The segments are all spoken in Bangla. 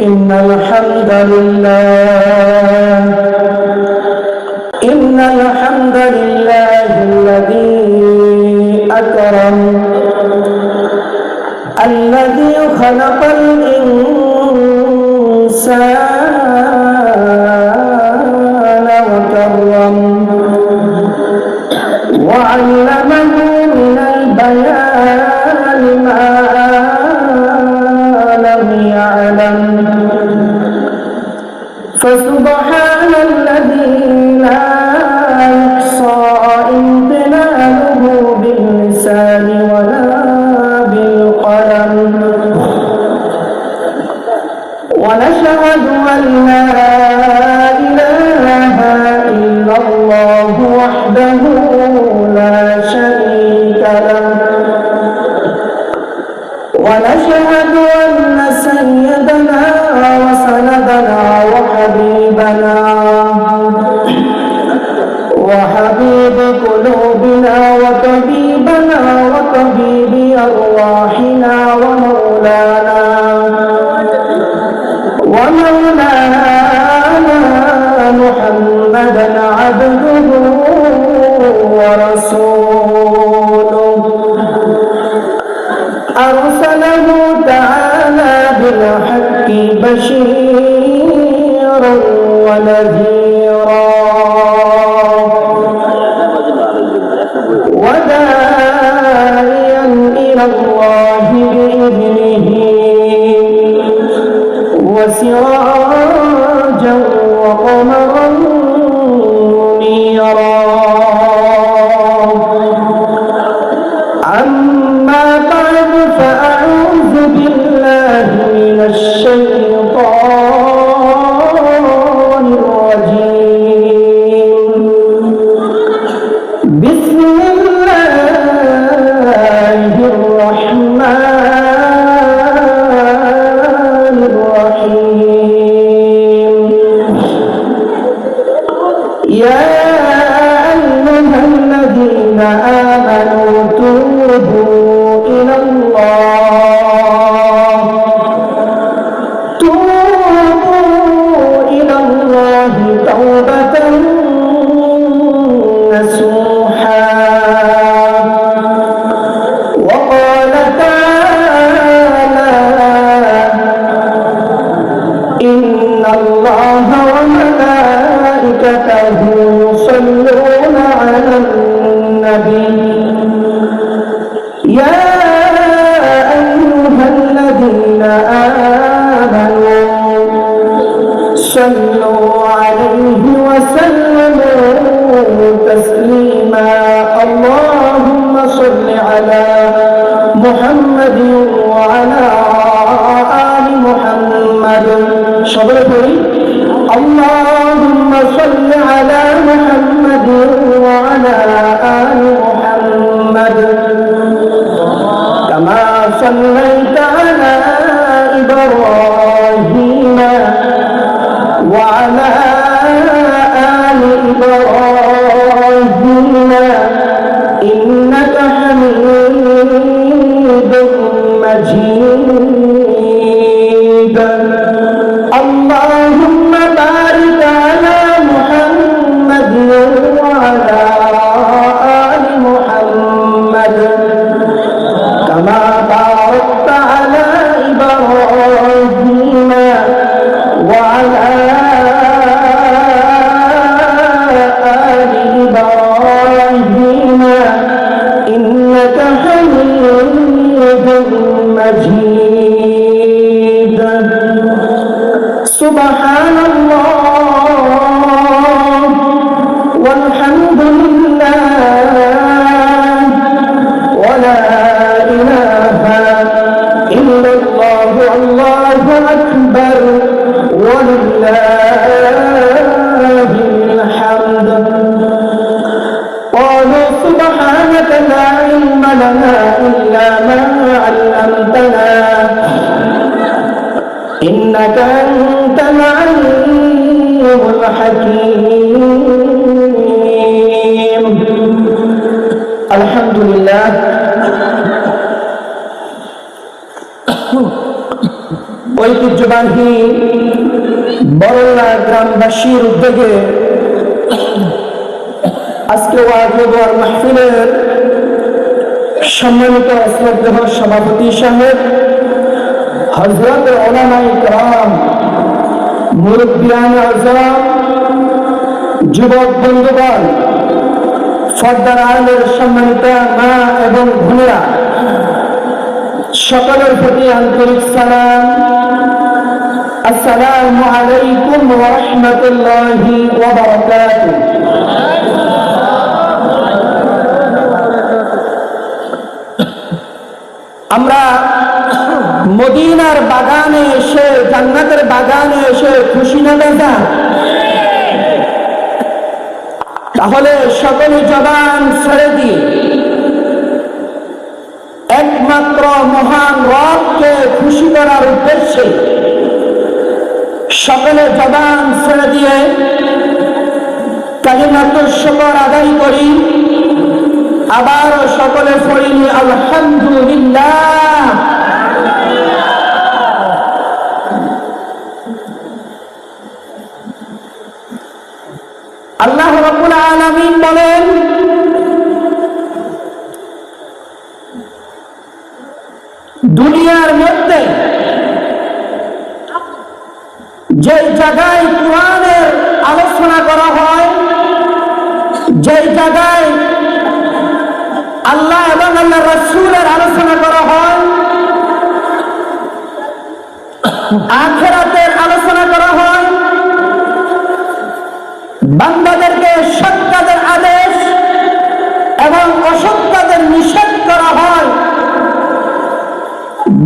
إن الحمد لله الذي أكرم الذي خلق الإنسان وكرم وعلمه من البيان ما لم يعلم فسبحان الذي لا يحصى امتنانه باللسان ولا بالقلم ونشهد أن لا إله إلا الله وحده لا شريك له ونشهد أن سيدنا وسندنا وحبيب قلوبنا وطبيبنا وطبيب أرواحنا ومولانا محمدا عبده ورسوله أرسله تعالى بالحق بشيرا ونذيرا وداعيا إلى الله بإذنه وسراجا وقمرا منيرا أما بعد فأعوذ بالله من الشيطان الرجيم بسم الله الرحمن الرحيم يا أيها الذين آمنوا توبوا إلى الله توبة نصوحا وقال تعالى إن الله وملائكته يصلون على النبي يا أيها الذين آمنوا صلوا عليه وسلموا تسليما اللهم صل على محمد وعلى آل محمد صبري اللهم صل على محمد وعلى آل محمد كما صليت على إبراهيم وعلى آل إبراهيم إنك حميد مجيد اللهم بارك على محمد وعلى آل محمد كما باركت على إبراهيم وعلى آل إبراهيم إنك حميد مجيد سبحان الله والحمد لله ولا إله إلا الله الله أكبر ولله الحمد قالوا سبحانك لا علم لنا إلا ما علمتنا إنك أنت العليم الحكيم الحمد لله ঐতিহ্যবাহী বরল্লা গ্রামবাসীর উদ্যোগে আজকে ওয়াজ মাহফিলের সম্মানিত শ্রদ্ধেয় সভাপতি সাহেব, হযরত উলামায়ে কেরাম, মুরব্বিয়ানে আযম, যুবক বন্ধুগণ, পর্দার আড়ালের সম্মানিত মা এবং বোনেরা, সকলের প্রতি আন্তরিক সালাম। আসসালামু আলাইকুম ওয়া রাহমাতুল্লাহি ওয়া বারাকাতুহু। আমরা মদিনার বাগানে এসে, জান্নাতের বাগানে এসে খুশি না বেজা? তাহলে সকলে জবান ছেড়ে দিয়ে একমাত্র মহান রবকে খুশি করার উদ্দেশ্যে সকলে জবান ছেড়ে দিয়ে কালিমাতুশ শুকর আদায় করি। আবার সকলে পড়ি আলহামদুলিল্লাহ। আল্লাহ রাব্বুল আলামিন বলেন, দুনিয়ার মধ্যে যে জায়গায় কোরআনের আলোচনা করা হয়, যে জায়গায় আল্লাহ এবং আল্লাহ রাসূলের আলোচনা করা হয়, আখিরাতের আলোচনা করা হয়, বান্দাদেরকে সৎ কাজের আদেশ এবং অসৎ কাজের নিষেধ করা হয়,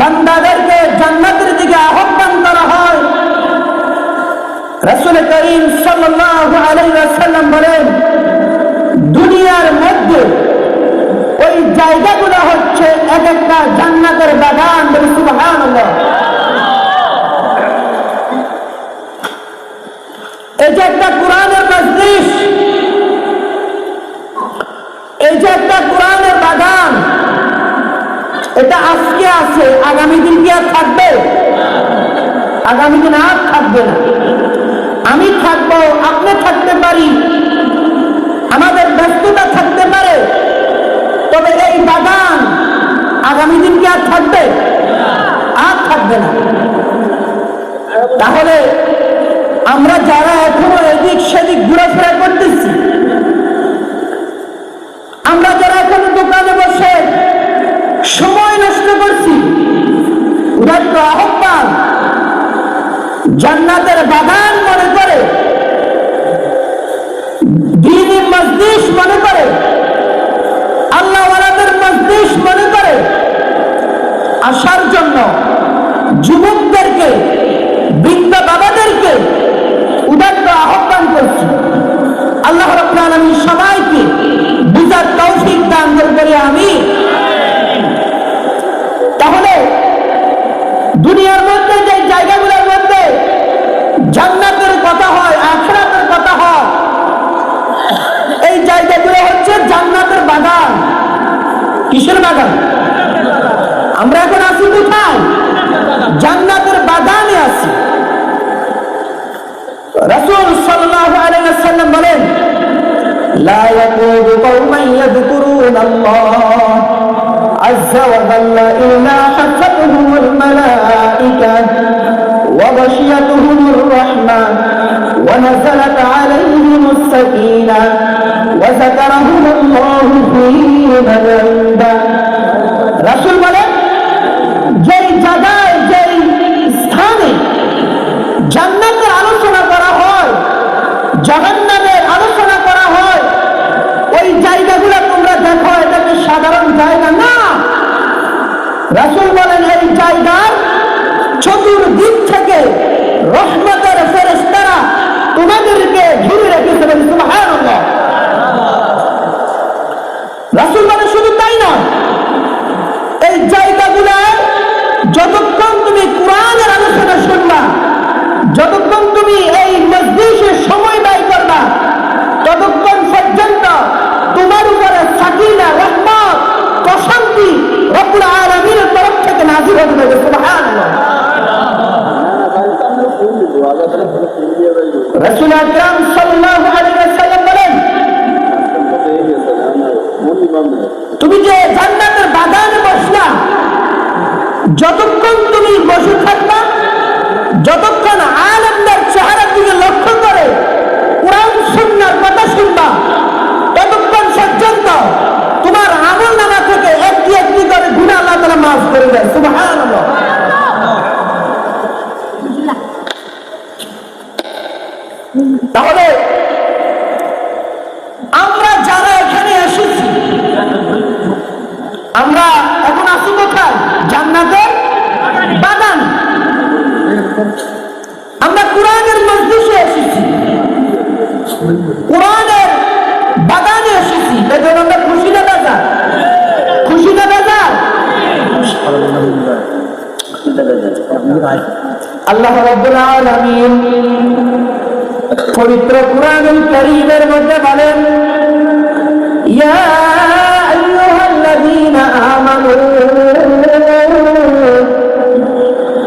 বান্দাদেরকে জান্নাতের দিকে আহ্বান করা হয়, রাসূল করিম সাল্লাল্লাহু আলাইহি ওয়াসাল্লাম বলেন, দুনিয়ার মধ্যে ওই জায়গাগুলো হচ্ছে এক একটা জান্নাতের বাগান। বলি সুবহানাল্লাহ। এই যে একটা কোরআনের মজলিস, এই যে একটা কোরআনের বাগান, এটা আজকে আছে, আগামী দিন কি আর থাকবে? আগামী দিন আর থাকবে না। আমি থাকবো, আপনি থাকতে পারি, আমাদের ব্যস্ততা থাকতে পারে, তবে এই বাগান আগামী দিন কি আর থাকবে? আর থাকবে না। তাহলে আমরা যারা এখনো এদিক সেদিক ঘোরাফেরা করতেছি, আমরা যারা এখন দোকানে বসে সময় নষ্ট করছি, উদাত্ত আহ্বান জান্নাতের বাগান মনে করে, দ্বীনি মজলিস মনে করে, আল্লাহ ওয়ালাদের মজলিস মনে করে আসার জন্য যুবকদেরকে, বৃদ্ধ বাবাদেরকে উদাত্ত আহ্বান করছি। আল্লাহ রাব্বুল আলামিন সবাইকে বুঝার তৌফিক দান করে আমিন। তাহলে দুনিয়ার মধ্যে যে জায়গাগুলোর মধ্যে জান্নাতের কথা হয়, আখিরাতের কথা হয়, এই জায়গাগুলো হচ্ছে জান্নাতের বাগান। কিসের বাগান? আমরা এখন আছি কোথায়? জান্নাতের বাগানে আছি। রাসূল সাল্লাল্লাহু আলাইহি ওয়াসাল্লাম বলেন, লা ইয়াকুদু কওমান ইয়াযকুরুনাল্লাহ আযজা ওয়া জাল্লা ইল্লা হাফাতুহুমুল মালাঈকা ওয়া গাশিয়াতুহুমুর রাহমা ওয়া নাযালাত আলাইহিমুস সাকিনাহ ওয়া যাকারাহুমুল্লাহু ফী মান ইনদা। রাসূল বলেন, যেই জায়গায়, যেই স্থানে জান্নাতের আলোচনা করা হয়, জাহান্নামের আলোচনা করা হয়, ওই জায়গাগুলো তোমরা দেখো, এটা কি সাধারণ জায়গা না। রাসূল বলেন, এই জায়গার চতুর্দিক থেকে রহমতের ফেরেশতারা তোমাদেরকে ঘিরে রেখেছে। সুবহানাল্লাহ। রাসূল বলেন, শুধু তাই না, এই জায়গাগুলোয় যতক্ষণ তুমি কোরআনের আলোচনা শুনবা, যতক্ষণ তুমি এই মজলিসে সময় ব্যয় করবা, ততক্ষণ পর্যন্ত তোমার উপরে সাকিনা, রহমত, প্রশান্তি রব্বুল আলামিনের তরফ থেকে নাযিল হবে। সুবহানাল্লাহ। রাসূল আকরাম সাল্লাল্লাহু আলাইহি ওয়াসাল্লাম বলেন, তুমি যে জান্নাতের বাগানে বসলা, যতক্ষণ তুমি বসে থাকবা, যতক্ষণ আলেমদের চেহারার দিকে লক্ষ্য করে কোরআন সুন্নাহর কথা শুনবা, ততক্ষণ পর্যন্ত তোমার আমলনামা থেকে একটি একটি করে গুনাহ আল্লাহ তাআলা মাফ করে দেয়। সুবহানাল্লাহ। তাহলে আমরা যারা এখানে এসেছি, আমরা এখন আছি কোথায়? জান্নাতের বাগান। আমরা কোরআনের মজলিসে এসেছি, কোরআনের বাগানে এসেছি। এজন্য আমরা খুশি না বেজার? খুশি না বেজার? আল্লাহ রাব্বুল আলামিন পবিত্র কোরআনুল কারীমের মধ্যে বলেন, ইয়া আইয়ুহাল্লাযীনা আমানু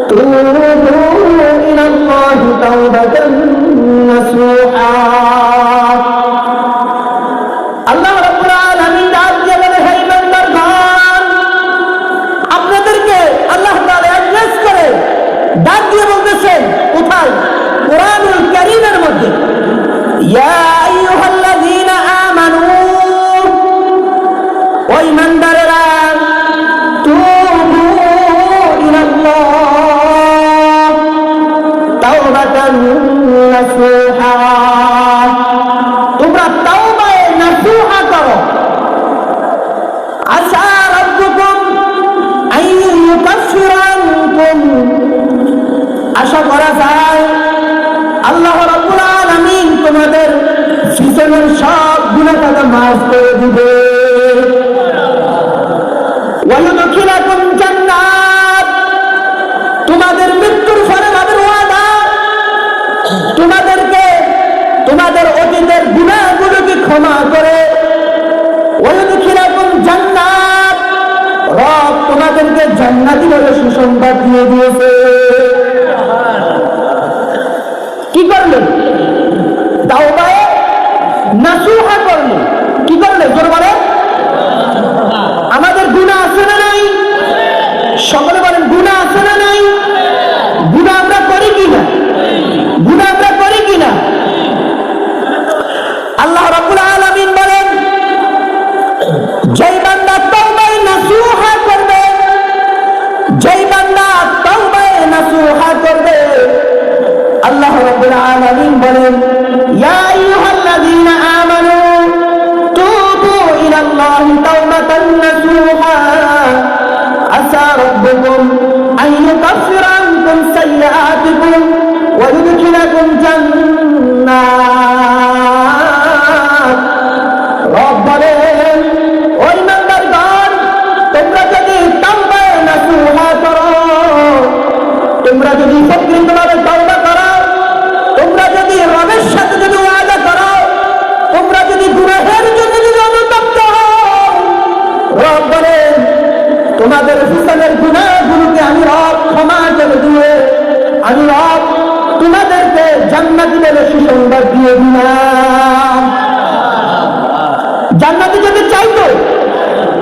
তুবু ইলাল্লাহি তাওবাতান নাসুহা। আল্লাহ রাব্বুল আলামিন ডাক দিয়ে বলে, হে ইমানদারগণ, আপনাদেরকে আল্লাহ তাআলা অ্যাড্রেস করে ডাক দিয়ে বলতেছেন, কোথায়? কোরআনুল কারীমের মধ্যে, ইয়া আইয়ুহাল্লাযীনা আমানু, ও ঈমানদারেরা, তুবু ইলাল্লাহ তাওবাতান নাসুহা, তোমরা তাওবায়ে নাসুহা করো। আসা রাব্বুকুম আন ইউকাফিরা আনকুম, আশা করা যায় আল্লাহ রাব্বুল আলামিন তোমাদের পিছনের সব গুনাহ মাফ করে দিবে। ওয়া ইউদখিলাকুম জান্নাত, তোমাদের মৃত্যুর পরে আমাদের ওয়াদা, তোমাদেরকে তোমাদের অতীতের গুনাহগুলোকে ক্ষমা করে, ওয়া ইউদখিলাকুম জান্নাত, রব তোমাদেরকে জান্নাতি বলে সুসংবাদ দিয়ে দিয়েছে। কি করলেন? তাওবায়ে নাসুহা করলেন। কি করলেন? জোর বলে। আমাদের গুনাহ আছে না নাই? সকলে বলেন, গুনাহ আছে না নাই? গুনাহ আমরা করি কিনা? গুনাহ আমরা করি কিনা? আল্লাহ রাব্বুল আলামিন বলেন, যেই বান্দা তাওবায়ে নাসুহা করবে, যেই বান্দা তাওবায়ে নাসুহা করবে, আল্লাহ রাব্বুল আলামিন বলেন, ইয়া আইয়ুহাল্লাযীনা আমানু তুবু ইলাল্লাহি তাওবাতান নাসুহা, আসা রাব্বুকুম আন ইউকাফিরা আনকুম সাইয়্যাতিকুম ওয়া ইউদখিলাকুম জান্নাত। রব বলেন, ও ঈমানদারগণ, তোমরা যদি তাওবায়ে নাসুহা করো, তোমরা যদি সত্যিভাবে তাওবা করো, তোমরা যদি রবের সাথে যদি ওয়াদা করো, তোমরা যদি গুনাহের জন্য যদি অনুতপ্ত হও, রব বলেন তোমাদের পিছনের গুনাহগুলোকে আমি রব ক্ষমা করে দিয়ে আমি রব তোমাদেরকে জান্নাতি বলে সুসংবাদ দিয়ে দিলাম। জান্নাতে যেতে চাইতো?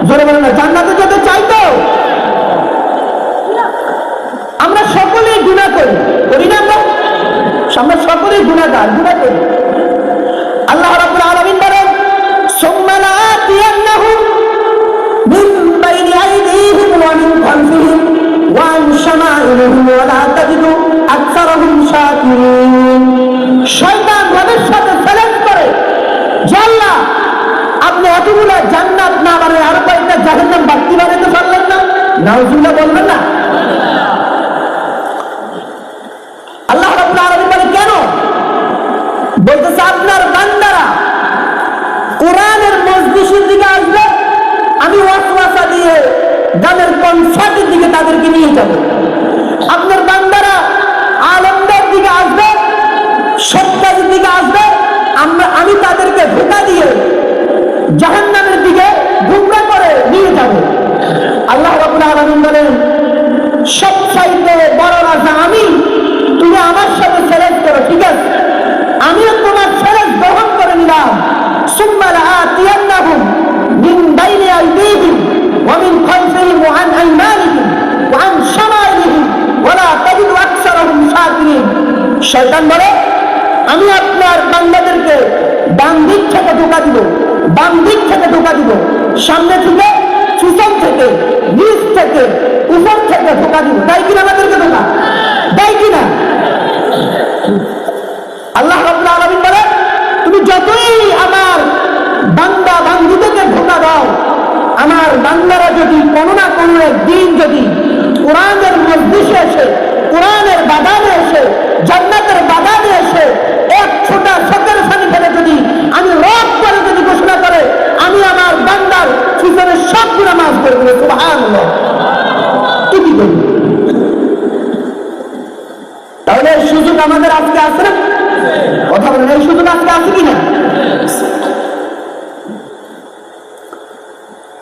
জোরে বলেন না, জান্নাতে যেতে চাইতো? আমরা সকলেই গুনাহ করি, করি না? আমরা সকলেই গুনাহগার, গুনাহ করি। আল্লাহ রাব্বুল আলামিন বলেন, সুম্মা লাআতিয়ান্নাহুম মিন বাইনি আইদিহিম ওয়া মিন খালফিহিম ওয়া আন শামাইলিহিম ওয়া লা তাজিদু আকসারাহুম শাকিরিন। শয়তান রবের সাথে চ্যালেঞ্জ করে যে আল্লাহ, আপনি এতগুলা জান্নাত না বানিয়ে আরো কয়েকটা জাহান্নাম বাড়তি বানাতে পারলেন না? নাউজুবিল্লাহ বলবেন না? আল্লাহ রাব্বুল আলামিন বলে, কেন? বলতেছে আপনার বান্দারা কোরআনের মজলিসের দিকে আসবে, আমি ওয়াসওয়াসা দিয়ে গানের কনসার্টের দিকে তাদেরকে নিয়ে যাব। আপনার বান্দারা আলেমদের দিকে আসবে, সত্যের দিকে আসবে, আমি তাদেরকে ধোঁকা দিয়ে জাহান্নামের দিকে গুমরাহ করে নিয়ে যাব। আল্লাহ রাব্বুল আলামিন বলেন, সবচাইতে বড় রাজা আমি, তুমি আমার সাথে চ্যালেঞ্জ করো, ঠিক আছে? আমিও শয়তান বলে আমি আপনার বান্দাদেরকে ডান দিক থেকে ধোঁকা দিব, বাম দিক থেকে ধোঁকা দিব, সামনে থেকে, পিছন থেকে, নিচ থেকে, উপর থেকে ধোঁকা দিব। তাই কিনা আমাদেরকে ধোঁকা দেয় কিনা? আল্লাহ রাব্বুল আলামিন বলে তুমি যতই আমার বান্দা বান্দীদেরকে ধোঁকা দাও, আমার বান্দারা যদি কোনো না কোনো একদিন যদি কোরআনের মজলিসে এসে, কোরআনের বাগানে এসে, জান্নাতের বাগানে এসে এক ছোটা চোখের পানি ফেলে যদি আমি রব করে যদি ঘোষণা করে, আমি আমার বান্দার পিছনে সব গুনাহ মাফ করে দেব। সুবহানাল্লাহ। কি করব? তাহলে এই সুযোগ আমাদের আজকে আছে না? কথা বলেন, এই সুযোগ আজকে আছে কিনা?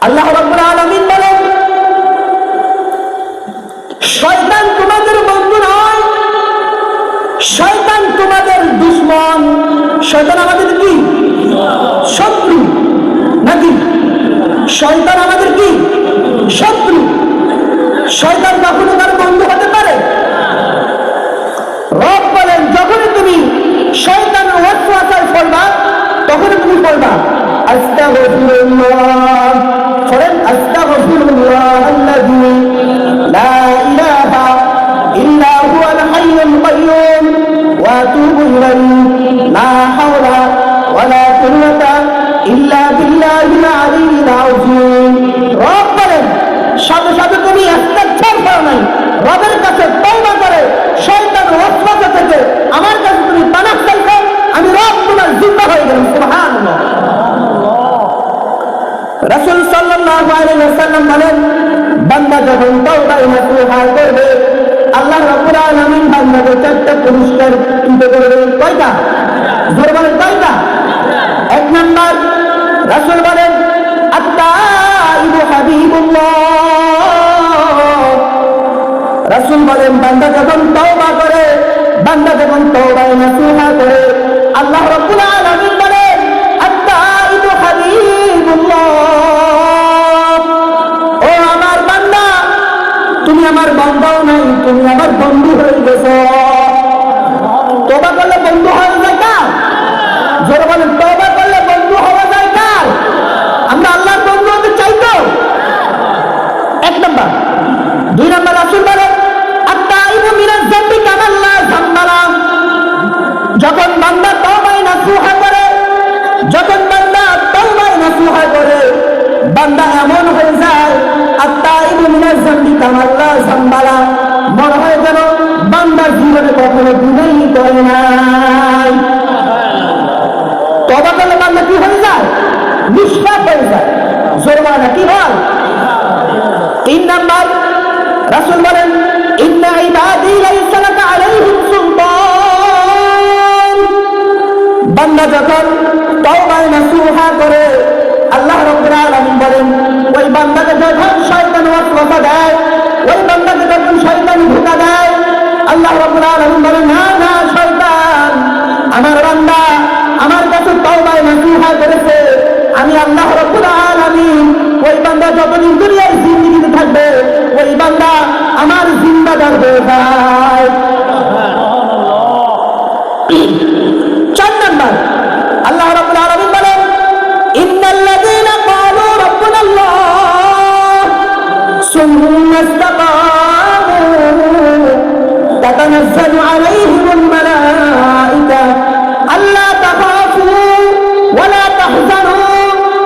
আল্লাহ রাব্বুল আলামিন বলেন শয়তান তোমাদের বন্ধু নয়, শয়তান তোমাদের দুশমন। শয়তান আমাদের কি শত্রু নাকি? শয়তান আমাদের কি শত্রু? শয়তান কখনো তার বন্ধু হতে পারে? রব বলেন যখনই তুমি শয়তানের ওয়াসওয়াসায় পড়বা তখনই তুমি বলবা আস্তাগফিরুল্লাহ, পড়েন আস্তাগফিরুল্লাহ আল্লাযী লা ইলাহা ইল্লা হুয়াল হাইয়ুল কাইয়্যুম ওয়া আতুবু ইলাইহি লা হাওলা ওয়ালা কুওয়াতা ইল্লা বিল্লাহিল আলিয়্যিল আযীম। রব বলেন সাথে সাথে তুমি ইস্তিগফার করো নাই, রবের কাছে তওবা করে শয়তানের ওয়াসওয়াসা থেকে আমার কাছে তুমি পানাহ চাইছো, আমি রব তোমার জিম্মা হয়ে গেলাম। সুবহানাল্লাহ। রাসূল সাল্লাল্লাহু আলাইহি ওয়াসাল্লাম বলেন বান্দা যখন তওবা নসুহা করবে আল্লাহ রাব্বুল আলামিন বান্দাকে চারটা পুরস্কার দিতে করবে। কয়টা? জোরে বলেন কয়টা? এক নাম্বার রাসূল বলেন আত-তাইবু হাবিবুল্লাহ। রাসূল বলেন বান্দা যখন তওবা করে, বান্দা যখন তওবা নসুহা করে আল্লাহ রাব্বুল আলামিন বলেন আত-তাইবু হাবিবুল্লাহ, ও আমার বান্দা তুমি আমার বান্দাও নাই, তুমি আমার বন্ধু হয়ে গেছো। তওবা করলে বন্ধু হয়ে যায় কার? জোরে বলেন তওবা করলে বন্ধু হওয়া যায় কার? আমরা আল্লাহর বন্ধু হতে চাই তো? এক নাম্বার। দুই নাম্বার রাসূল বলেন আত-তাইবু মিনাজ যামবি কামান লা যামবা লাহ। যখন বান্দা তওবা নসুহা করে, যখন বান্দা তওবা নসুহা করে বান্দা এমন হয়ে যায় আত-তাইবু মিনাজ যামবি কামান লা যামবা লাহ, মনে হয় যেন বান্দা জীবনে কখনো গুনাহ করে নাই। তওবা করলে বান্দা কি হয়ে যায়? নিষ্পাপ হয়ে যায়। জোরমানা কি হয়? তিন নাম্বার রাসূল বলেন ইন্না ইবাদি লাইসা লাকা আলাইহিম সুলতান। বান্দা যখন তওবা নসুহা করে আল্লাহ রাব্বুল আলামিন বলেন ওই বান্দাকে যখন শয়তান ওয়াসওয়াসা দেয়, ওই বান্দাকে যখন শয়তান ধোঁকা দেয়, আল্লাহ রাব্বুল আলামিন বলেন না না শয়তান আমার বান্দা আমার কাছে তওবা নসুহা করেছে, আমি আল্লাহ রাব্বুল আলামিন ওই বান্দা যতদিন দুনিয়ার জিন্দেগিতে থাকবে ওই বান্দা আমার জিন্দাদার হয়ে যায়। চার নাম্বার আল্লাহ রাব্বুল আলামিন বলেন ইন্নাল্লাযীনা ক্বালু রাব্বুনাল্লাহ সুম্মা ইসতাকামু তাতানাজ্জালু আলাইহিমুল মালাঈকা আল্লা তাখাফু ওয়া লা তাহজানু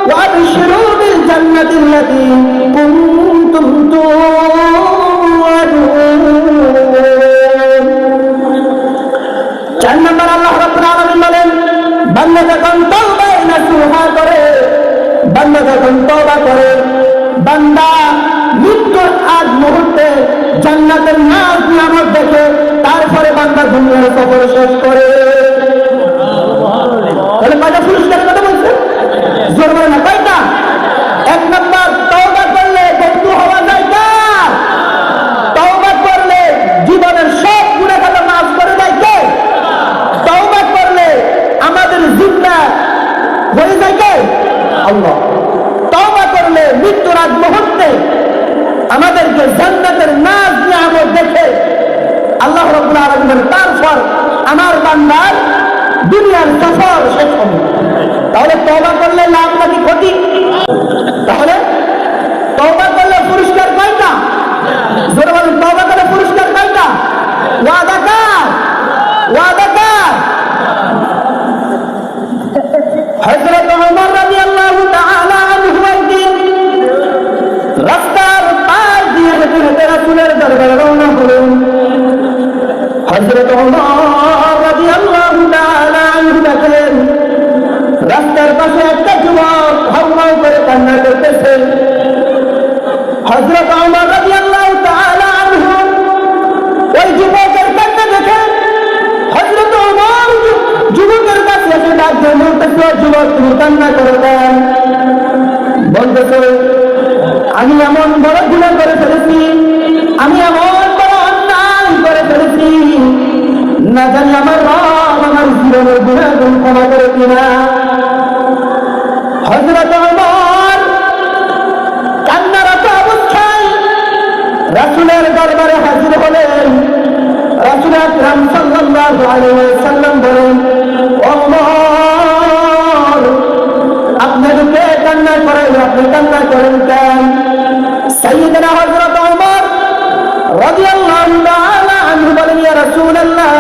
ওয়া আবশিরু বিল জান্নাতি আল্লাতী কুনতুম তুআদুন। চার নাম্বার আল্লাহ রাব্বুল আলামিন বলেন বান্দা যখন তওবা নসুহা করে, বান্দা যখন তওবা করে, বান্দা মৃত্যুর আগ মুহূর্তে জান্নাতের নাজ নিয়ামত দেখে তারপরে বান্দা দুনিয়ার সফর শেষ করে। তাহলে কয়টা পুরস্কারের কথা বলছে? জোর বলে না কয়টা? এক নাম্বার তওবা করলে বন্ধু হওয়া যায় কার? তওবা করলে জীবনের সব গুনাহ খাতা মাফ করে দেয় কে? তওবা করলে আমাদের জিম্মা হয়ে যায় কে? আল্লাহ। তওবা করলে মৃত্যুর আগ মুহূর্তে আমাদেরকে জান্নাতের নাজ নিয়ামত দেখে আল্লাহ রাব্বুল আলামিন তারপর আমার বান্দার দুনিয়ার সফর শেষ হবে। তাহলে তওবা করলে লাভ নাকি ক্ষতি? তাহলে তওবা করলে পুরস্কার কয়টা? জোরে বলেন, তওবা করলে পুরস্কার কয়টা? ওয়াদা কার? ওয়াদা কার? হযরত ওমর রাদিয়াল্লাহু তাআলা আনহু একদিন রাস্তার পাশ দিয়ে হেঁটে হেঁটে রাসূলের দরবারে রওনা হলেন। হযরত ওমর রাদিয়াল্লাহু তাআলা আনহু দেখলেন রাস্তার পাশে একটা যুবক হাউমাউ করে কান্না করতেছে। হযরত ওমর রাদিয়াল্লাহু তাআলা আনহু ওই যুবকের কান্না দেখে হযরত ওমর যুবকের কাছে এসে ডাক দিয়ে বলতেছে, যুবক তুমি কান্না করো কেন? বলতেছে, আমি এমন বড় গুনাহ করে ফেলেছি, আমি এমন বড় অন্যায় করে ফেলেছি, না জানি আমার রব আমার জীবনের গুনাহগুলো ক্ষমা করে কিনা। হযরত ওমর কান্নারত অবস্থায় রাসূলের দরবারে হাজির হলেন। রাসূল আকরাম সাল্লাল্লাহু আলাইহি ওয়াসাল্লাম বলেন, ওমর আপনাকে কে কান্না করেন? আপনি কান্না করেন কেন? সাইয়েদনা হযরত ওমর রাদিয়াল্লাহু তাআলা আনহু বলেন, ইয়া রাসূলুল্লাহ,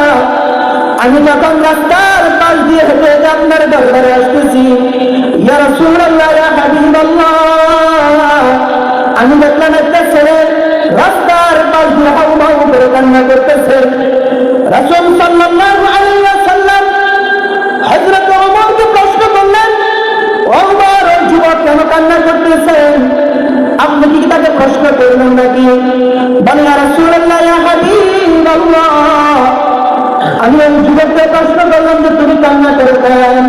আমি যখন রাস্তার পাশ দিয়ে হেঁটে হেঁটে আপনার দরবারে আসতেছি, ইয়া রাসূলুল্লাহ, ইয়া হাবিবাল্লাহ, আমি দেখলাম একটা ছেলে রাস্তার পাশ দিয়ে হাউমাউ করে কান্না করতেছে। রাসূল সাল্লাল্লাহু আলাইহি ওয়াসাল্লাম হযরত ওমরকে প্রশ্ন করলেন, ওমর ওই যুবক কেন কান্না করতেছেন? আপনি কি তাকে প্রশ্ন করলেন নাকি? বলে, ইয়া রাসূলুল্লাহ, ইয়া হাবিবাল্লাহ, আমি ওই যুবককে প্রশ্ন করলাম যে তুমি কান্না করো কেন?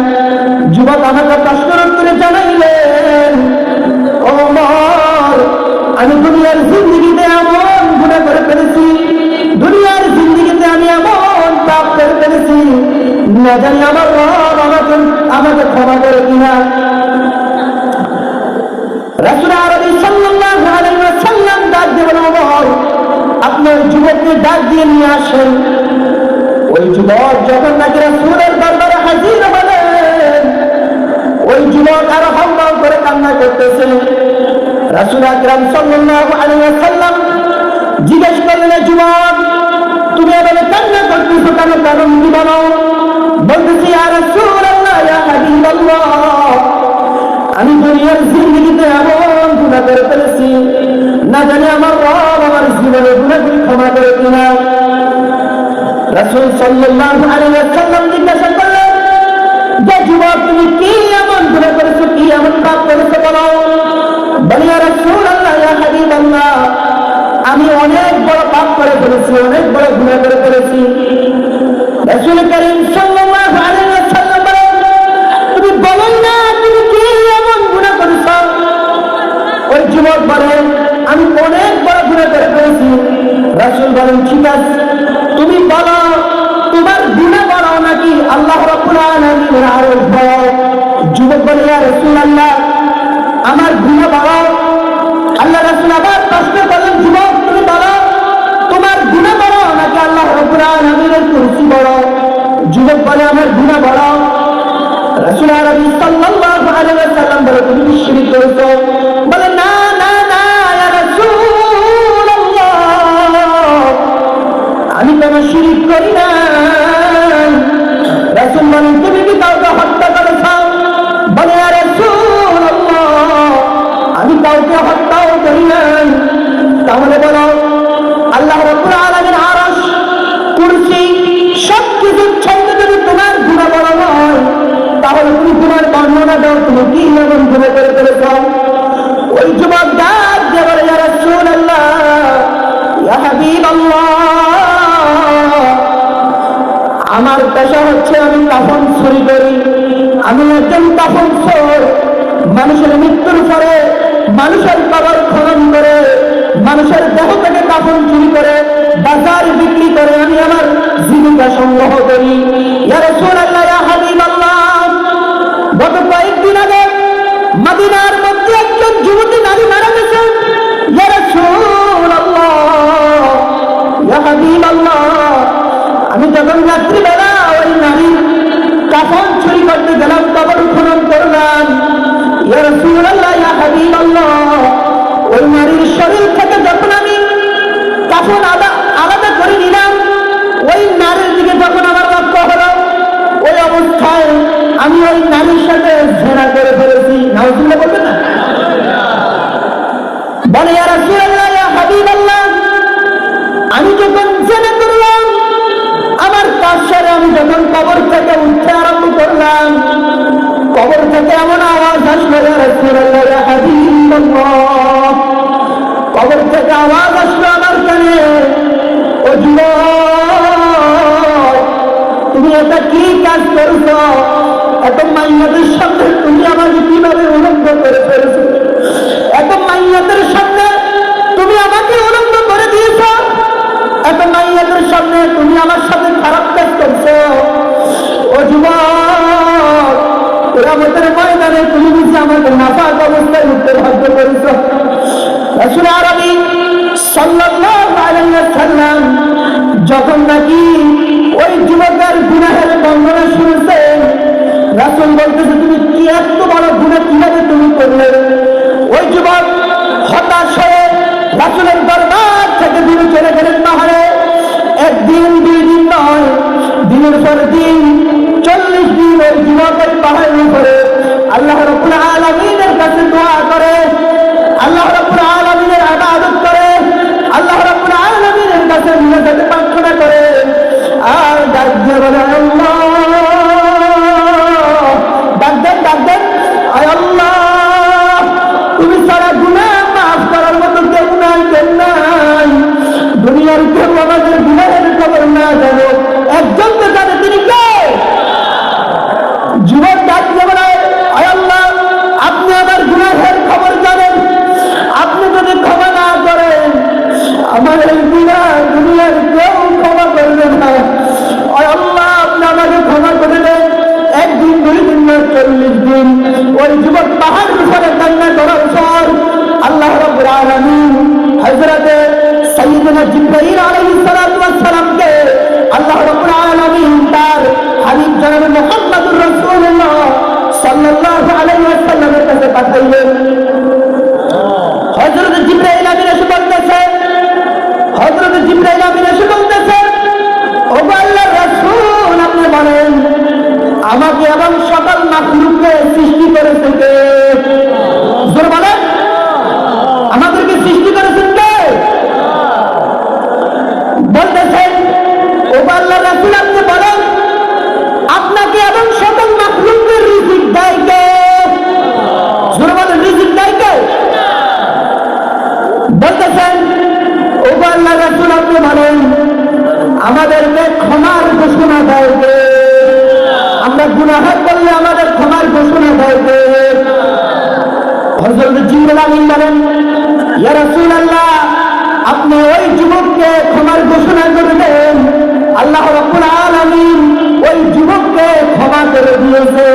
যুবক আমাকে প্রশ্নের উত্তরে জানাইলেন, ওমর আমি দুনিয়ার জিন্দেগিতে এমন গুনাহ করে ফেলেছি, দুনিয়ার জিন্দেগিতে আমি এমন পাপ করে ফেলেছি, না জানি আমার রব আমাকে ক্ষমা করে কিনা। রাসূল আরবি সাল্লাল্লাহু আলাইহি ওয়াসাল্লাম ডাক দিয়ে বলেন, ওমর আপনি ওই যুবককে ডাক দিয়ে নিয়ে আসেন। ওই যুবক যখন নাকি রাসূলের দরবারে হাজির হলেন, ওই যুবক আরো হাউমাউ করে কান্না করতেছে। রাসূল আকরাম সাল্লাল্লাহু আলাইহি ওয়াসাল্লাম জিজ্ঞেস করলেন, যুবক তুমি এভাবে কান্না করতেছো কেন? কারণ কি বলো? বলতেছি, ইয়া রাসূলুল্লাহ, ইয়া হাবিবাল্লাহ, আমি দুনিয়ার জিন্দেগিতে এমন গুনাহ করে ফেলেছি, না জানি আমার রব আমার জীবনের গুনাহগুলো ক্ষমা করে কিনা। রাসূল সাল্লাল্লাহু আলাইহি ওয়াসাল্লাম জিজ্ঞাসা করলেন, যে যুবক তুমি কি এমন গুনাহ করেছো, কি এমন পাপ করেছো বলো? বলে, ইয়া রাসূলুল্লাহ, ইয়া হাবিবাল্লাহ, আমি অনেক বড় পাপ করে ফেলেছি, অনেক বড় গুনাহ করে ফেলেছি। রাসূল কারীম সাল্লাল্লাহু আলাইহি ওয়াসাল্লাম বলেন, তুমি বলো না তুমি কি এমন গুনাহ করেছো? ওই যুবক বলেন, আমি অনেক বড় গুনাহ করে ফেলেছি। রাসূল বলেন, ঠিক আছে, তুমি বলো তোমার গুনাহ বড় নাকি আল্লাহ রাব্বুল আলামিনের আরশ বড়? যুবক বলে, ইয়া রাসূলুল্লাহ, আমার গুনাহ বড়। আল্লাহ রাসূল আবার প্রশ্ন করলেন, যুবক তুমি বলো তোমার গুনাহ বড় নাকি আল্লাহ রাব্বুল আলামিনের কুরসি বড়? যুবক বলে, আমার গুনাহ বড়। রাসূল আরবি সাল্লাল্লাহু আলাইহি ওয়াসাল্লাম বলে, তুমি কি শিরক করেছো? বলে, না না না ইয়া রাসূলুল্লাহ, আমি কোনো শিরক করি না। রাসূল বলেন, তুমি কি কাউকে হত্যা করেছো? বলে, ইয়া রাসূলুল্লাহ, আমি কাউকে হত্যাও করি না। তাহলে বলো আল্লাহ রাব্বুল আলামিন আরশ, কুরসি সবকিছু ছেড়ে যদি তোমার গুনাহ বড় নয়, তাহলে তুমি তোমার বর্ণনা দাও, তুমি কি এমন গুনাহ করে ফেলেছো? ওই যুবক ডাক দিয়ে বলে, ইয়া রাসূলুল্লাহ, ইয়া হাবিবাল্লাহ, আমার পেশা হচ্ছে আমি কাফন চুরি করি, আমি একজন কাফন চোর। মানুষের মৃত্যুর পরে মানুষের কবর খনন করে, মানুষের দেহ থেকে কাফন চুরি করে বাজার বিক্রি করে আমি আমার জীবিকা সংগ্রহ করি। ইয়া রাসূলুল্লাহ, ইয়া হাবিবাল্লাহ, গত কয়েকদিন আগে মদিনার মধ্যে একজন যুবতী নারী মারা গেছে। ইয়া রাসূলুল্লাহ, ইয়া হাবিবাল্লাহ, আমি যখন রাত্রিবেলা ওই নারীর কাফন চুরি করতে গেলাম, কবর খনন করলাম, ইয়া রাসূলুল্লাহ ইয়া হাবিবাল্লাহ, ওই নারীর শরীর থেকে যখন আমি কাফন আলাদা করে নিলাম, ওই নারীর দিকে যখন আমার লক্ষ্য হলো, ওই অবস্থায় আমি ওই নারীর সাথে জিনা করে ফেলেছি। নাউজুবিল্লাহ বলবেন না? বলে ইয়া রাসূলুল্লাহ ইয়া হাবিবাল্লাহ, আমি যখন জিনা করলাম, আমার কাজ সেরে আমি যখন কবর থেকে উঠতে আরম্ভ করলাম, কবর থেকে এমন আওয়াজ আসলো, ইয়া রাসূলুল্লাহ ইয়া হাবিবাল্লাহ, কবর থেকে আওয়াজ আসলো আমার কানে, ও যুবক, তুমি এটা কি কাজ করছো? এত মাইয়াদের সামনে তুমি আমাকে কিভাবে উলঙ্গ করে ফেলেছো? এত মাইয়াদের সামনে তুমি আমাকে উলঙ্গ করে দিয়েছ, এত মাইয়াদের সামনে তুমি আমার সাথে খারাপ কাজ করছো। ও যুবক, কিয়ামতের ময়দানে তুমি বুঝি আমাকে নাপাক অবস্থায় উঠতে বাধ্য করেছো। রাসূল আরবী সাল্লাল্লাহু আলাইহি ওয়াসাল্লাম যখন নাকি ওই যুবকের গুনাহের বর্ণনা শুনেছেন, রাসূল বলতেছে, তুমি কি এত বড় গুনাহ কিভাবে তুমি করলে? ওই যুবক হতাশ হয়ে রাসূলের দরবার থেকে দূরে চলে গেলেন পাহাড়ে। একদিন দুই দিন নয়, দিনের পর দিন 40 দিন ওই যুবকের পাহাড়ের উপরে আল্লাহ রাব্বুল আলামিনের কাছে দোয়া করে, আল্লাহ রাব্বুল আলামিনের ইবাদত করে, আল্লাহ রাব্বুল আলামিনের কাছে মিনাজাত প্রার্থনা করে, আর ডাক দিয়ে বলে, আল্লাহ, ডাক দেন, আয় আল্লাহ, তুমি সারা গুনাহ মাফ করার মতো কেউ নাই। দুনিয়ার কেউ আমাদের গুনাহের খবর না জানো, একজন তো জানে, তিনি কে? যুবক ডাক দিয়ে বলে, আয় আল্লাহ, আপনি আমার গুনাহের খবর জানেন, আপনি যদি ক্ষমা না করেন, আমার এই গুনাহ দুনিয়ার কেউ ক্ষমা করবে না। আয় আল্লাহ, আপনি আমাকে ক্ষমা করে দেন। একদিন দুই দিন না, 40 দিন ওই যুবক পাহাড়ের উপরে কান্না করার পর আল্লাহ রাব্বুল আলামিন হযরতে সাইয়্যিদুনা জিবরাইল আলাইহিস সালাতু ওয়াস সালামকে আল্লাহ রাব্বুল আলামিন তার হাবিব জনাব মুহাম্মদুর রাসূলুল্লাহ সাল্লাল্লাহু আলাইহি ওয়াসাল্লামের কাছে পাঠাইলেন। হযরতে জিবরাইল আমিন এসে বলতেছে, হযরতে জিবরাইল আমিন এসে বলতেছে, ও আল্লাহর রাসূল, আপনি বলেন আমাকে এবং সকল মাখলুককে সৃষ্টি করেছে কে? জোরে বলেন, আমাদেরকে সৃষ্টি করেছেন কে? বলতেছেন, ও আল্লাহর রাসূল, আপনি বলেন আপনাকে এবং সকল মাখলুককে রিজিক দেয় কে? জোরে বলেন, রিজিক দেয় কে? বলতেছেন, ও আল্লাহর রাসূল, আপনি বলেন আমাদেরকে ক্ষমার ঘোষণা দেয় কে? আমরা গুনাহ করলে আমাদের ক্ষমার ঘোষণা দেয় কে? হযরত জিবরাইল আমিন বলেন, ইয়া রাসূলুল্লাহ, আপনি ওই যুবককে ক্ষমার ঘোষণা করে দেন, আল্লাহ রাব্বুল আলামিন ওই যুবককে ক্ষমা করে দিয়েছে।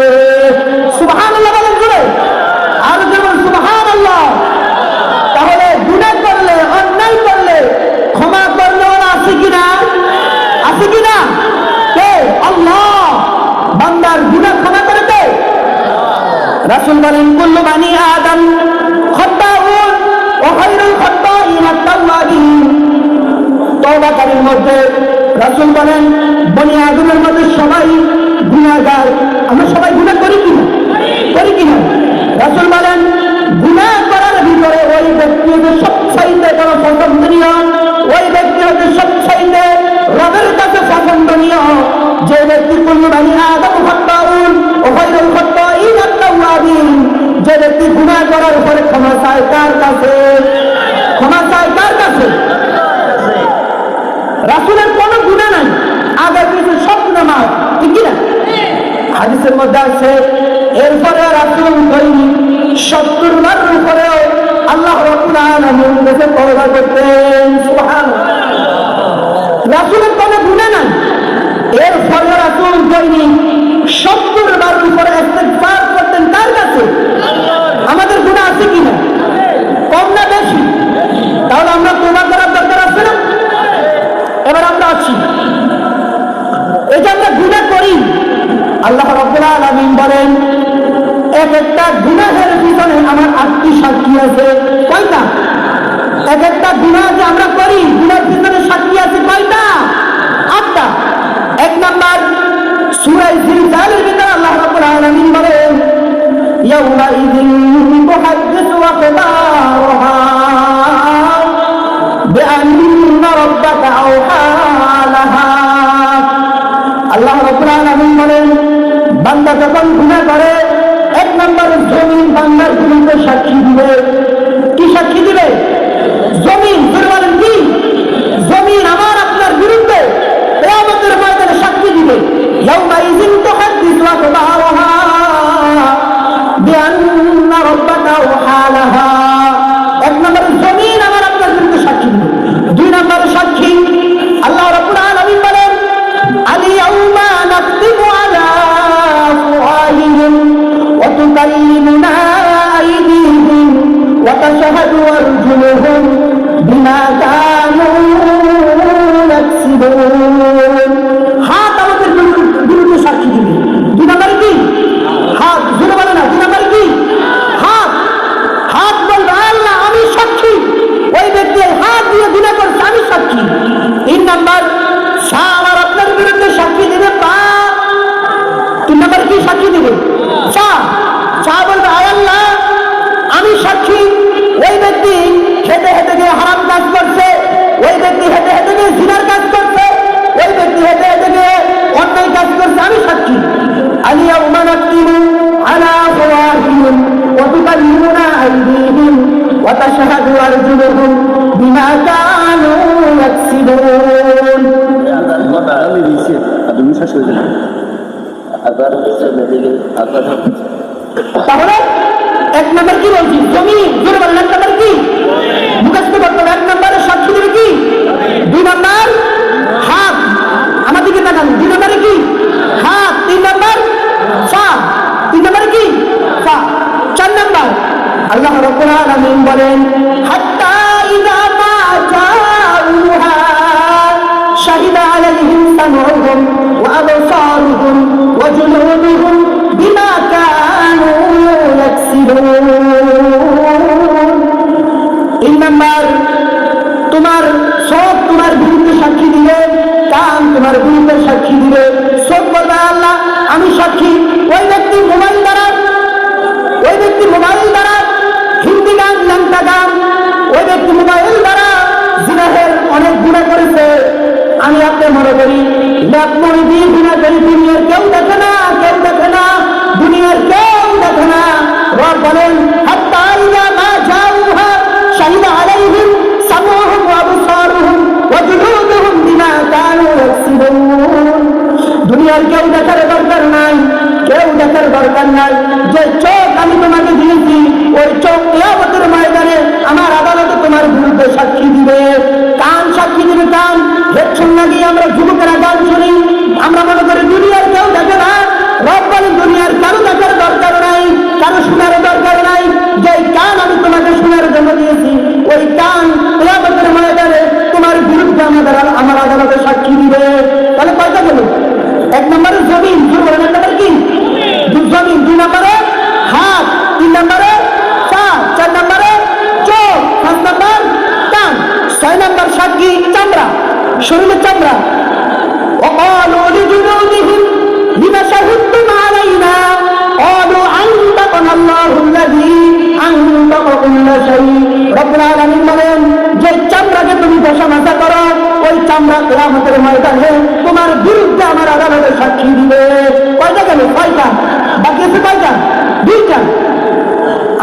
সুবহানাল্লাহ বলেন জোরে, আর যেমন সুবহানাল্লাহ। তাহলে গুনাহ করলে, অন্যায় করলে ক্ষমা করলে ওরা আছে কিনা? আছে কিনা? কে? আল্লাহ। বান্দার গুনাহ ক্ষমা করে দেয়। রাসূল বলেন, কুল্লু বানি আদম খাত্তাউন ওয়া খায়রুল খাত্তাইন আত-তাওয়াবিন। তওবাকারীর মধ্যে রাসূল বলেন, বনি আদমের মধ্যে সবাই গুনাহগার। আমরা সবাই গুনাহ করি কিনা? করি কিনা? রাসূল বলেন, গুনাহ করার ভিতরে ওই ব্যক্তি হচ্ছে সবচাইতে বড় পছন্দনীয়, ওই ব্যক্তি হচ্ছে সবচাইতে রবের কাছে পছন্দনীয় যে ব্যক্তি কুল্লু বানি আদম খাত্তাউন ওয়া খায়রুল খাত্তাইন আত-তাওয়াবিন, যে ব্যক্তি গুনাহ করার পরে ক্ষমা চায় কার কাছে? ক্ষমা চায় কার কাছে? রাসূলের কোনো গুনাহ নাই, আগে পিছে সব গুনাহ মাফ, ঠিক কি না? হাদিসের মধ্যে আছে, এরপরে রাসূল দৈনিক 70 বার উপরেও আল্লাহ রাব্বুল আলামিন কাছে তওবা করতেন। সুবহানাল্লাহ। রাসূলের কোনো গুনাহ নাই, এরপরে রাসূল দৈনিক 70 বার উপরে ইস্তিগফার করতেন কার কাছে? আমাদের গুনাহ আছে কিনা? কম না বেশি? তাহলে আমরা তওবা করার দরকার আছে না? এবার আমরা আছি আল্লাহ রাব্বুল আলামিন বলেন এক একটা গুনাহের পিছনে আমার 8টি সাক্ষী আছে। কয়টা? এক একটা গুনাহ যে আমরা করি গুনাহের পিছনে সাক্ষী আছে কয়টা? 8টা। এক নাম্বার সূরা জিলজালের ভিতরে আল্লাহ রাব্বুল আলামিন বলেন ইয়াউমাইযিন তুহাদ্দিসু আখবারহা বিআন্না রাব্বাকা আওহা লাহা। আল্লাহ রাব্বুল আলামিন বলেন বান্দা যখন গুনাহ করে এক নম্বর জমিন বান্দার বিরুদ্ধে সাক্ষী দিবে। কি সাক্ষী দিবে? জমিন। বলেন কি? জমিন আমার আপনার বিরুদ্ধে কিয়ামতের ময়দানে সাক্ষী দিবে। ইয়াউমাইযিন তুহাদ্দিসু আখবারহা বিআন্না রাব্বাকা আওহা লাহা। এক নম্বর জমিন আমার আপনার বিরুদ্ধে সাক্ষী দিবে। দুই নম্বর সাক্ষী আল্লাহ রাব্বুল আলামিন বলেন আল-ইয়াউমা নাকতিমু আলা আফওয়াহিহিম ওয়া তুকাল্লিমুনা আইদিহিম ওয়া তাশহাদু আরজুলুহুম বিমা কানু ইয়াকসিবুন। হাত আমাদের বিরুদ্ধে সাক্ষী দিবে। দুই নম্বর কি? হাত। জোরে বলে না। দুই নম্বর কি? হাত। হাত বলবে আল্লাহ আমি সাক্ষী, ওই ব্যক্তি হাত দিয়ে গুনাহ করছে আমি সাক্ষী। তিন নম্বর আমার আপনার বিরুদ্ধে সাক্ষী দিবে পা। তিন নম্বর কি সাক্ষী দিবে? চা বলবে আল্লাহ আমি সাক্ষী, ওই ব্যক্তি হেঁটে হেঁটে গিয়ে হারাম কাজ করছে, ওই ব্যক্তি হেঁটে হেঁটে গিয়ে জিনার কাজ করছে, ওই ব্যক্তি হেঁটে হেঁটে গিয়ে অন্যায় কাজ করছে আমি সাক্ষী। আল-ইয়াউমা নাকতিমু আলা আফওয়াহিহিম ওয়া তুকাল্লিমুনা আইদিহিম ওয়া তাশহাদু আরজুলুহুম বিমা কানু ইয়াকসিবুন। তাহলে এক নম্বর কি বলছি? জমিন। জোরে বলেন। এক নম্বর কি? মুখস্থ করতে হবে। এক নম্বরে সাক্ষী দেবে কি? দুই নম্বর হাত। আমার দিকে তাকান। দুই নম্বরে কি? হাত। তিন নম্বর পা। তিন নম্বরে কি? পা। চার নম্বর আল্লাহ রাব্বুল আলামিন বলেন হাত্তা ইযা মা জাউহা শাহিদা আলাইহিম সামউহুম ওয়া আবসারুহুম ওয়া জুলুদুহুম বিমা কানু ইয়াকসিবুন। তিন নম্বর তোমার সব তোমার বিরুদ্ধে সাক্ষী দিবে, কান তোমার বিরুদ্ধে সাক্ষী দিবে। সব বলবে আল্লাহ আমি সাক্ষী। ওই ব্যক্তি মোবাইল দ্বারা হিন্দি গান ল্যাংটা গান, ওই ব্যক্তি মোবাইল দ্বারা জিনাহের অনেক গুনাহ করেছে। আমি আপনি মনে করি ল্যাপমনি দিয়ে গুনাহ করি, দুনিয়ার কেউ দেখে না, কেউ দেখে না, দুনিয়ার কেউ দেখে না। রব বলেন হাত্তা ইযা মা জাউহা শাহিদা আলাইহিম সামউহুম ওয়া আবসারুহুম ওয়া জুলুদুহুম বিমা কানু ইয়াকসিবুন। দুনিয়ার কেউ দেখার দরকার নাই, কেউ দেখার দরকার নাই। যে চোখ আমি তোমাকে দিয়েছি ওই চোখ কিয়ামতের ময়দানে আমার আদালতে তোমার বিরুদ্ধে সাক্ষী দিবে। কান সাক্ষী দিবে। কান হেডফোন লাগিয়ে আমরা যুবকেরা গান শুনি, আমরা মনে করি দুনিয়ার কেউ দেখে না। রব বলেন দুনিয়ার কারো দেখার দরকার নাই, কারো শোনার দরকার নাই। যে কান আমি তোমাকে শোনার জন্য দিয়েছি ওই কান কিয়ামতের ময়দানে তোমার বিরুদ্ধে আমার আদালতে সাক্ষী দিবে। তাহলে কয়টা গেল? এক নম্বরে জমিন। এক নম্বরে কি? জমিন। দুই নম্বরে হাত। তিন নম্বরে পা। চার নম্বরে চোখ। পাঁচ নম্বর কান। ছয় নম্বর সাক্ষী চামড়া, শরীরের চামড়া। وقالوا لجلودهم لما شهدتم علينا قالوا أنطقنا الله الذي أنطق كل شيء। রব্বুল আলামিন বলেন যে চামড়াকে তুমি বসামাসা করো ওই চামড়া কিয়ামতের ময়দানে তোমার বিরুদ্ধে আমার আদালতে সাক্ষী দিবে। কয়টা গেল? কয়টা? বাকি আছে কয়টা? দুইটা।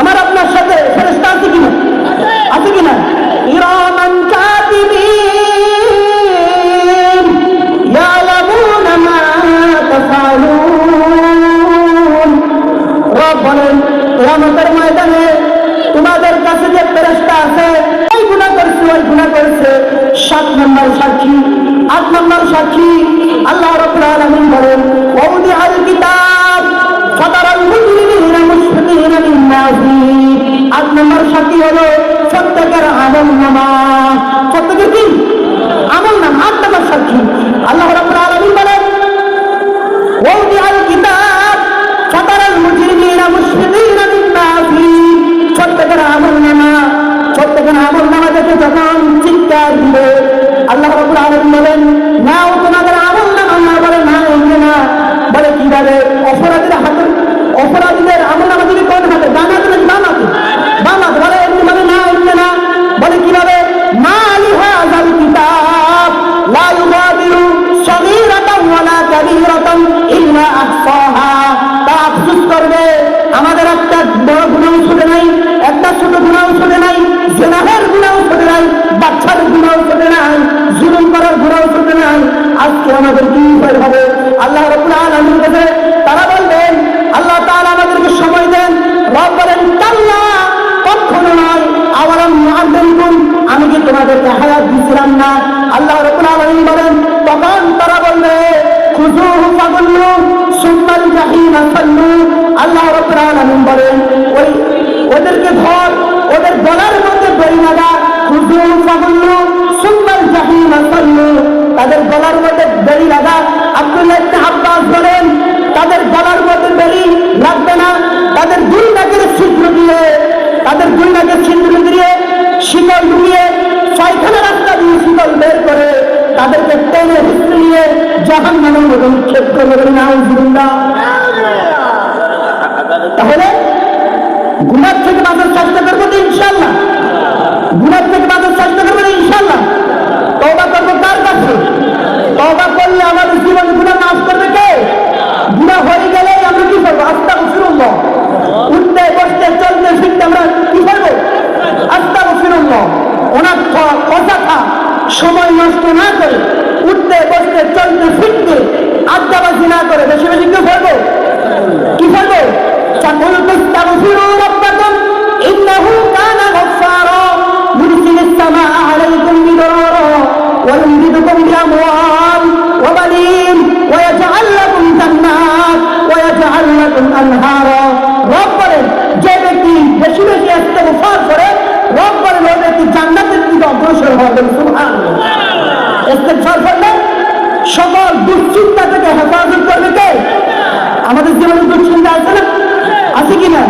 আমার আপনার সাথে ফেরেশতা আছে কিনা? আছে কিনা? ইরামান কাতিবিন ইয়ালামুনা মা তাফআলুন। রব বলেন কিয়ামতের ময়দানে তোমাদের কাছে যে ফেরেশতা আছে ওই গুনাহ করেছে 7 নম্বর সাক্ষী। 8 নম্বর সাক্ষী আল্লাহ রাব্বুল আলামিন বলেন ওয়াউদি আল কিতাব ফাতারাল মুজরিমিনা মুশফিকিনা মিম্মা ফীহি। 8 নম্বর সাক্ষী হলো প্রত্যেকের আমলনামা। প্রত্যেকের কি? আমলনামা। 8 নম্বর সাক্ষী আল্লাহ রাব্বুল আলামিন বলেন ওয়াউদি আল কিতাব চিৎকার দিবে। আল্লাহ রাব্বুল আলামিন বলেন, নাও তোমাদের আমলনামা, না বলে না এমনি না, বলে কিভাবে? অপরাধীদের আমলনামা দিবে কোন হাতে? ডান হাতে নাকি বাম হাতে? বাম হাতে। বলে এমনি মানে না এমনি না, বলে কিভাবে? মা লিহাযাল কিতাব লা ইউগাদিরু সগীরাতান ওয়ালা কাবীরাতান ইল্লা আহসাহা। তা আফসোস করবে, আমাদের একটা বড় গুনাহ ছোট নাই, একটা ছোট গুনাহ ছোট নাই, জিনাহের গুনাহ ছোট নাই, বাচ্চার গুনাহ ছোট নাই, জুলুম করার গুনাহ ছোট নাই। আজকে আমাদের কি উপায় হবে? আল্লাহ রাব্বুল আলামিন কাছে তারা বলবেন, আল্লাহ তাআলা আমাদেরকে সময় দেন। রব বলেন, কাল্লা, কখনো নয়। আওয়ালাম নুআম্মিরকুম, আমি কি তোমাদেরকে হায়াত দিছিলাম না? আল্লাহ রাব্বুল আলামিন বলেন, তখন তারা বলবে, খুযুহু ফাগুল্লু সুম্মাল জাহিমা সাল্লু। আল্লাহ রাব্বুল আলামিন বলেন, ওদেরকে ধর, ওদের গলার মধ্যে দড়ি লাগা। খুযুহু ফাগুল্লু সুম্মাল জাহিমা সাল্লু, তাদের গলার মধ্যে দড়ি লাগা। আব্দুল্লাহ ইবনে আব্বাস বলেন, তাদের গলার মধ্যে দড়ি লাগবে না, তাদের দুই নাকের ছিদ্র দিয়ে, তাদের দুই নাকের ছিদ্র দিয়ে শিকল ঢুকিয়ে ছয়খানা রাস্তা দিয়ে শিকল বের করে তাদেরকে টেনে হিসেবে নিয়ে জাহান্নামের মধ্যে নিক্ষেপ করবে। নাউযুবিল্লাহ। তাহলে গুনাহ থেকে বাঁচার চেষ্টা করবো তো ইনশাআল্লাহ, গুনাহ থেকে বাঁচার চেষ্টা করবো তো ইনশাআল্লাহ। তওবা করবো কার কাছে? তওবা করলে আমাদের জীবন গুনাহ মাফ করবে কে? গুনাহ হয়ে গেলে আমরা কি করবো? আস্তাগফিরুল্লাহ। উঠতে বসতে চলতে ফিরতে আমরা কি করবো? আস্তাগফিরুল্লাহ। অনার্থ অযথা সময় নষ্ট না করে, উঠতে বসতে চলতে ফিরতে আড্ডাবাজি না করে বেশি বেশি কি করবো? কি করবো? فقل تستغفروا ربكم إنه كان غفارا يرسل السماء عليكم مدرارا ويمددكم بأموال وبنين ويجعل لكم جنات ويجعل لكم أنهارا। রব বলেন, যে ব্যক্তি বেশি বেশি ইস্তেগফার করে, রব বলেন ওই ব্যক্তি জান্নাতের দিকে অগ্রসর হবে। সুবহানাল্লাহ। ইস্তেগফার করলে সকল দুশ্চিন্তা থেকে হেফাজত করবে কে? আমাদের জীবনে দুশ্চিন্তা আছে না? আছে কিনা?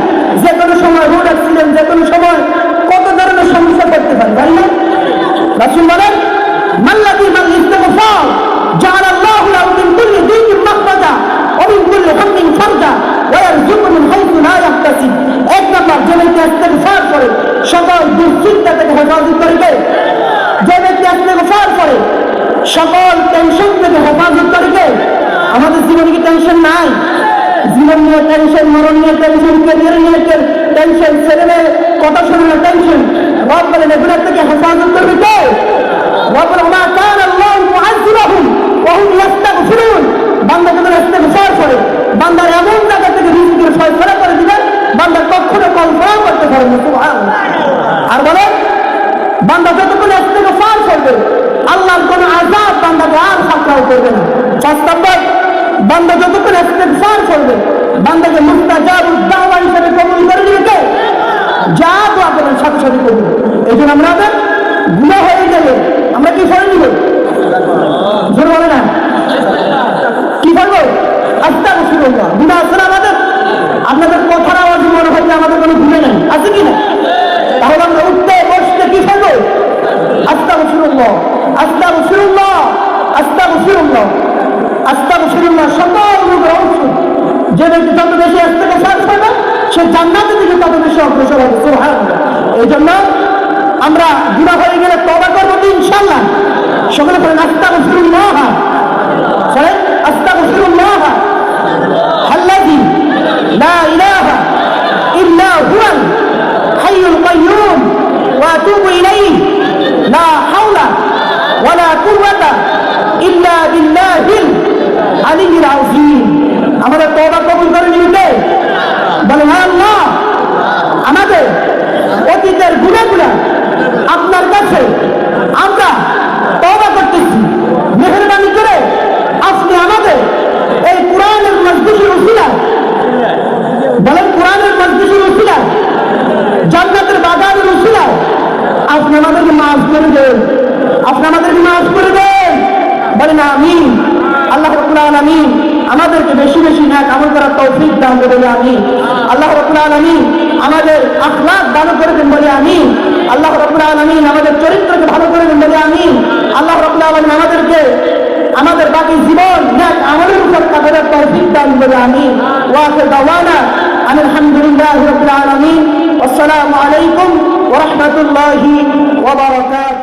যে কোনো সময় রোড অ্যাক্সিডেন্ট, যে কোনো সময় কত ধরনের সমস্যা করতে পারে, তাই না? রাসূল বলেন, মাল্লাযী মান ইস্তিগফার জাআলাল্লাহু লাহু মিন কুল্লি দীকিন মাখরাজা ওয়া মিন কুল্লি হাম্মিন ফারজা ওয়া ইয়ারযুকহু মিন হাইথু লা ইয়াহতাসিব। এক নাম্বার, যে ব্যক্তি ইস্তিগফার করে সকল দুশ্চিন্তা থেকে হেফাজত করে কে? যে ব্যক্তি ইস্তিগফার করে সকল টেনশন থেকে হেফাজত করে কে? আমাদের জীবনে কি টেনশন নাই? জীবন নিয়ে টেনশন, মরণ নিয়ে টেনশন, ক্যারিয়ার নিয়ে টেনশন, ছেলেমেয়ের কথা শুনে টেনশন। রব বলেন এগুলোর থেকে হেফাজত করবে কে? রব বলেন, মা কানা আল্লাহু মুআযযিবাহুম ওয়া হুম ইস্তাগফিরুন। বান্দা যখন ইস্তিগফার করে, বান্দার এমন জায়গা থেকে রিজিকের ফয়সালা করে দিবেন, বান্দা কখনো কল্পনা করতে পারে না। সুবহানাল্লাহ। আর বলে, বান্দা যতক্ষণ ইস্তিগফার করবে, আল্লাহর কোন আযাব বান্দাকে আর ফাঁকড়াও করবে না। ৫ নম্বর, বান্দা যতক্ষণ ইস্তিগফার করবে, বান্দাকে মুস্তাজাবুদ দাওয়া হিসেবে কবুল করে নিবে কে? যা দোয়া করেন সাথে সাথে করবে। এই জন্য আমাদের গুনাহ হয়ে গেলে আমরা কি করে নিব? জোর বলে না, কি করবো? আস্তাগফিরুল্লাহ। গুনাহ আছে না আমাদের? আপনাদের কথার আওয়াজ মনে হয় যে আমাদের কোনো গুনাহ নেই, আছে কি না? তাহলে আমরা উঠতে বসতে কি করবো? আস্তাগফিরুল্লাহ, আস্তাগফিরুল্লাহ, আস্তাগফিরুল্লাহ, আস্তাগফিরুল্লাহ। সকল রোগের ঔষধ। যে ব্যক্তি যত বেশি ইস্তিগফার করবে, সে জান্নাতের দিকে তত বেশি অগ্রসর হবে। সুবহানাল্লাহ। এই জন্য আমরা গুনাহ হয়ে গেলে তওবা করবো তো ইনশাআল্লাহ। সকলে বলেন আস্তাগফিরুল্লাহ, বলেন আস্তাগফিরুল্লাহ আল্লাযী লা ইলাহা ইল্লা হুয়াল হাইয়ুল কাইয়্যুম ওয়া আতুবু ইলাইহি লা হাওলা ওয়ালা কুওয়াতা ইল্লা বিল্লাহিল আলিয়্যিল আযীম। আমাদের তওবা কবুল করে নিতে বলেন, আল্লাহ আমাদের অতীতের গুনাহগুলো আপনার কাছে আমরা তওবা করতেছি, মেহেরবানি করে আপনি আমাদের এই কোরআনের মজলিসের উসিলায়, বলেন কোরআনের মজলিসের উসিলায়, জান্নাতের বাগানের উসিলায় আপনি আমাদেরকে মাফ করে দেন, আপনি আমাদেরকে মাফ করে দেন। বলেন আমিন। আল্লাহ রাব্বুল আলামিন আমাদেরকে বেশি বেশি নেক আমল করার তৌফিক দান করে বলে আমিন। আল্লাহ রাব্বুল আলামিন আমাদের আখলাক ভালো করে দেন বলে আমিন। আল্লাহ রাব্বুল আলামিন আমাদের চরিত্রকে ভালো করে দেন বলে আমিন। আল্লাহ রাব্বুল আলামিন আমাদেরকে আমাদের বাকি জীবন নেক আমলের উপর কাটানোর তৌফিক দান করে আমিন। ওয়া আখিরু দাওয়ানা আলহামদুলিল্লাহি রাব্বিল আলামিন। আসসালামু আলাইকুম ওয়া রাহমাতুল্লাহি ওয়া বারাকাতুহু।